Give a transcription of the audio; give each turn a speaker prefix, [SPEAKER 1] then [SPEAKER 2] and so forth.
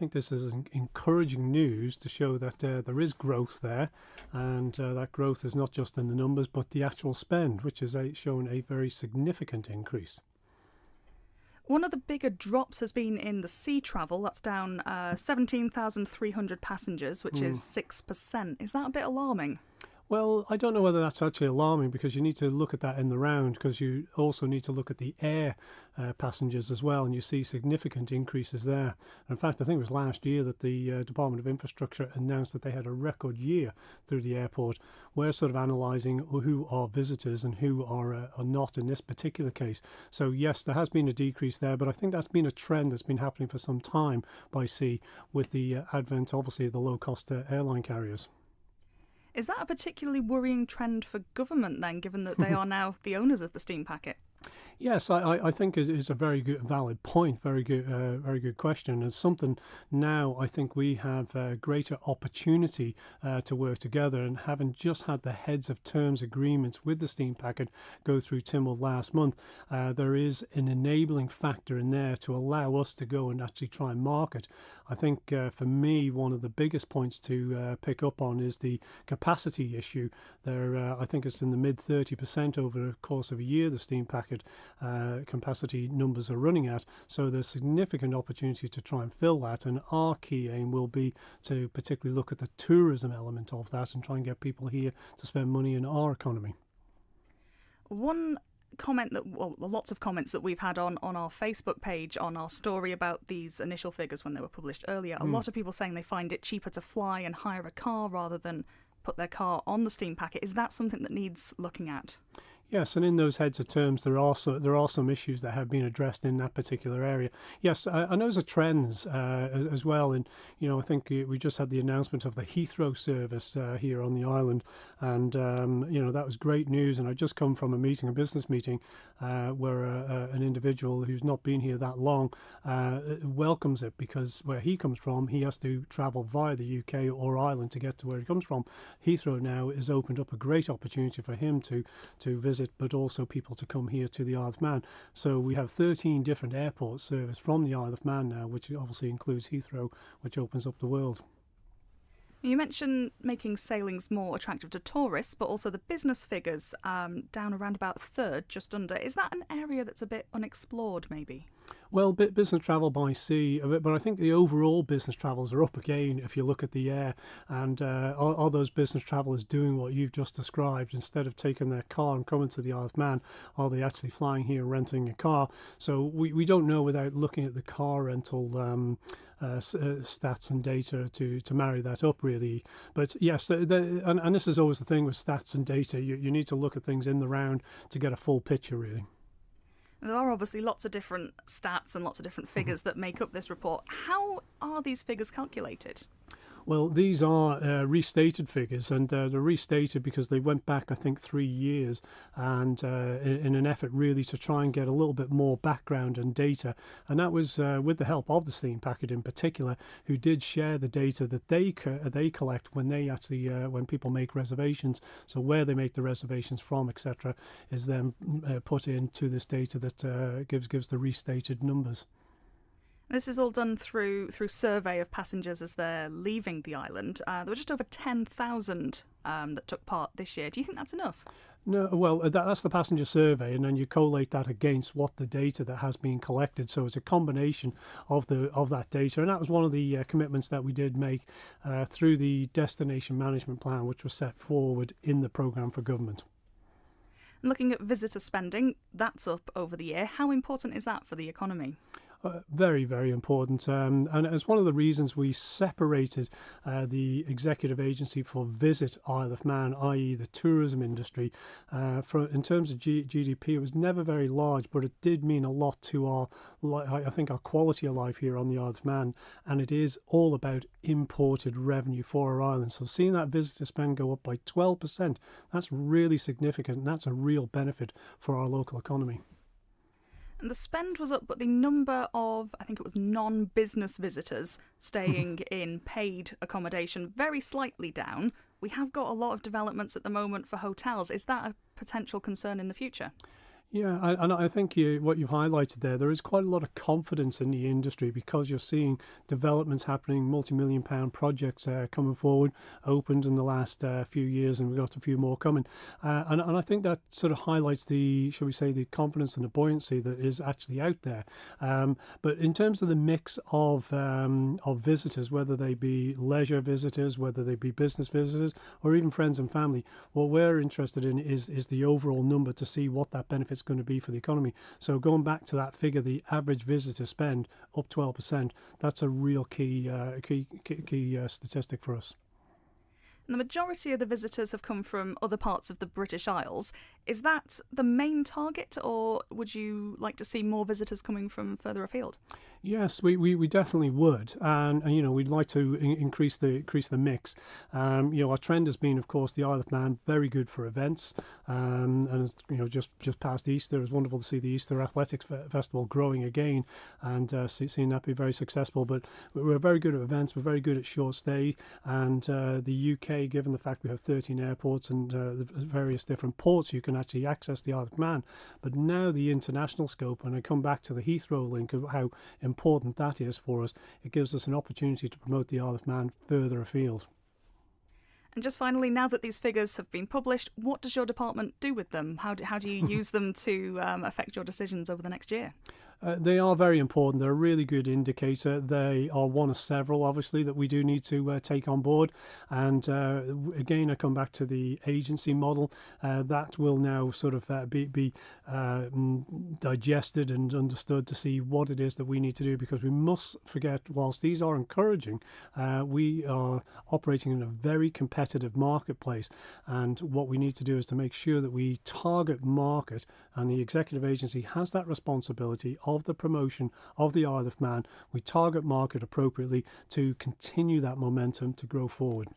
[SPEAKER 1] think this is encouraging news to show that there is growth there, and that growth is not just in the numbers but the actual spend, which has shown a very significant increase.
[SPEAKER 2] One of the bigger drops has been in the sea travel. That's down 17,300 passengers, which is 6%. Is that a bit alarming?
[SPEAKER 1] Well, I don't know whether that's actually alarming, because you need to look at that in the round, because you also need to look at the air passengers as well, and you see significant increases there. In fact, I think it was last year that the Department of Infrastructure announced that they had a record year through the airport. We're sort of analysing who are visitors and who are not in this particular case. So yes, there has been a decrease there, but I think that's been a trend that's been happening for some time by sea, with the advent, obviously, of the low-cost airline carriers.
[SPEAKER 2] Is that a particularly worrying trend for government then, given that they are now the owners of the steam packet?
[SPEAKER 1] Yes, I think is a very good, valid point. Very good question. It's something now I think we have greater opportunity to work together, and having just had the heads of terms agreements with the steam packet go through Tynwald last month, there is an enabling factor in there to allow us to go and actually try and market. I think for me, one of the biggest points to pick up on is the capacity issue. There, I think it's in the mid 30% over the course of a year the steam packet capacity numbers are running at, so there's significant opportunity to try and fill that, and our key aim will be to particularly look at the tourism element of that and try and get people here to spend money in our economy.
[SPEAKER 2] One comment that, well, lots of comments that we've had on our Facebook page on our story about these initial figures when they were published earlier, a lot of people saying they find it cheaper to fly and hire a car rather than put their car on the steam packet. Is that something that needs looking at?
[SPEAKER 1] Yes, and in those heads of terms, there are some issues that have been addressed in that particular area. Yes, and those are trends as well. And I think we just had the announcement of the Heathrow service here on the island, and that was great news. And I just come from a business meeting, where an individual who's not been here that long welcomes it, because where he comes from, he has to travel via the UK or Ireland to get to where he comes from. Heathrow now has opened up a great opportunity for him to visit, but also people to come here to the Isle of Man. So we have 13 different airports serviced from the Isle of Man now, which obviously includes Heathrow, which opens up the world.
[SPEAKER 2] You mentioned making sailings more attractive to tourists, but also the business figures down around about a third, just under. Is that an area that's a bit unexplored, maybe?
[SPEAKER 1] Well, business travel by sea, but I think the overall business travels are up again if you look at the air. And are those business travellers doing what you've just described? Instead of taking their car and coming to the Isle of Man, are they actually flying here, renting a car? So we don't know without looking at the car rental stats and data to marry that up, really. But yes, and this is always the thing with stats and data. You need to look at things in the round to get a full picture, really.
[SPEAKER 2] There are obviously lots of different stats and lots of different figures that make up this report. How are these figures calculated?
[SPEAKER 1] Well, these are restated figures, and they're restated because they went back, I think, 3 years, and in an effort really to try and get a little bit more background and data. And that was with the help of the steam packet in particular, who did share the data that they collect when they actually when people make reservations. So where they make the reservations from, etc., is then put into this data that gives the restated numbers.
[SPEAKER 2] This is all done through survey of passengers as they're leaving the island. There were just over 10,000 that took part this year. Do you think that's enough?
[SPEAKER 1] No, well, that's the passenger survey, and then you collate that against what the data that has been collected. So it's a combination of that data, and that was one of the commitments that we did make through the Destination Management Plan, which was set forward in the programme for government.
[SPEAKER 2] Looking at visitor spending, that's up over the year. How important is that for the economy?
[SPEAKER 1] Very, very important. And it's one of the reasons we separated the executive agency for Visit Isle of Man, i.e. the tourism industry. In terms of GDP, it was never very large, but it did mean a lot to our quality of life here on the Isle of Man. And it is all about imported revenue for our island. So seeing that visitor spend go up by 12%, that's really significant. And that's a real benefit for our local economy.
[SPEAKER 2] And the spend was up, but the number of, I think it was non-business visitors staying in paid accommodation very slightly down. We have got a lot of developments at the moment for hotels. Is that a potential concern in the future?
[SPEAKER 1] Yeah, and I think what you've highlighted there is quite a lot of confidence in the industry because you're seeing developments happening, multi-million pound projects coming forward, opened in the last few years, and we've got a few more coming. And I think that sort of highlights the, shall we say, the confidence and the buoyancy that is actually out there. But in terms of the mix of visitors, whether they be leisure visitors, whether they be business visitors, or even friends and family, what we're interested in is the overall number to see what that benefit's going to be for the economy. So going back to that figure, the average visitor spend up 12%, that's a real key statistic for us.
[SPEAKER 2] And the majority of the visitors have come from other parts of the British Isles. Is that the main target, or would you like to see more visitors coming from further afield?
[SPEAKER 1] Yes, we definitely would, and we'd like to increase the mix. Our trend has been, of course, the Isle of Man, very good for events, and just past Easter, it was wonderful to see the Easter Athletics Festival growing again, and seeing that be very successful. But we're very good at events, we're very good at short stay, and the UK, given the fact we have 13 airports and the various different ports, you can actually access the Isle of Man. But now the international scope, and I come back to the Heathrow link of how important that is for us, it gives us an opportunity to promote the Isle of Man further afield.
[SPEAKER 2] And just finally, now that these figures have been published, what does your department do with them? How do you use them to affect your decisions over the next year?
[SPEAKER 1] They are very important. They're a really good indicator. They are one of several, obviously, that we do need to take on board. And again, I come back to the agency model. That will now sort of be digested and understood to see what it is that we need to do, because we must forget, whilst these are encouraging, we are operating in a very competitive marketplace. And what we need to do is to make sure that we target market, and the executive agency has that responsibility of the promotion of the Isle of Man. We target market appropriately to continue that momentum to grow forward.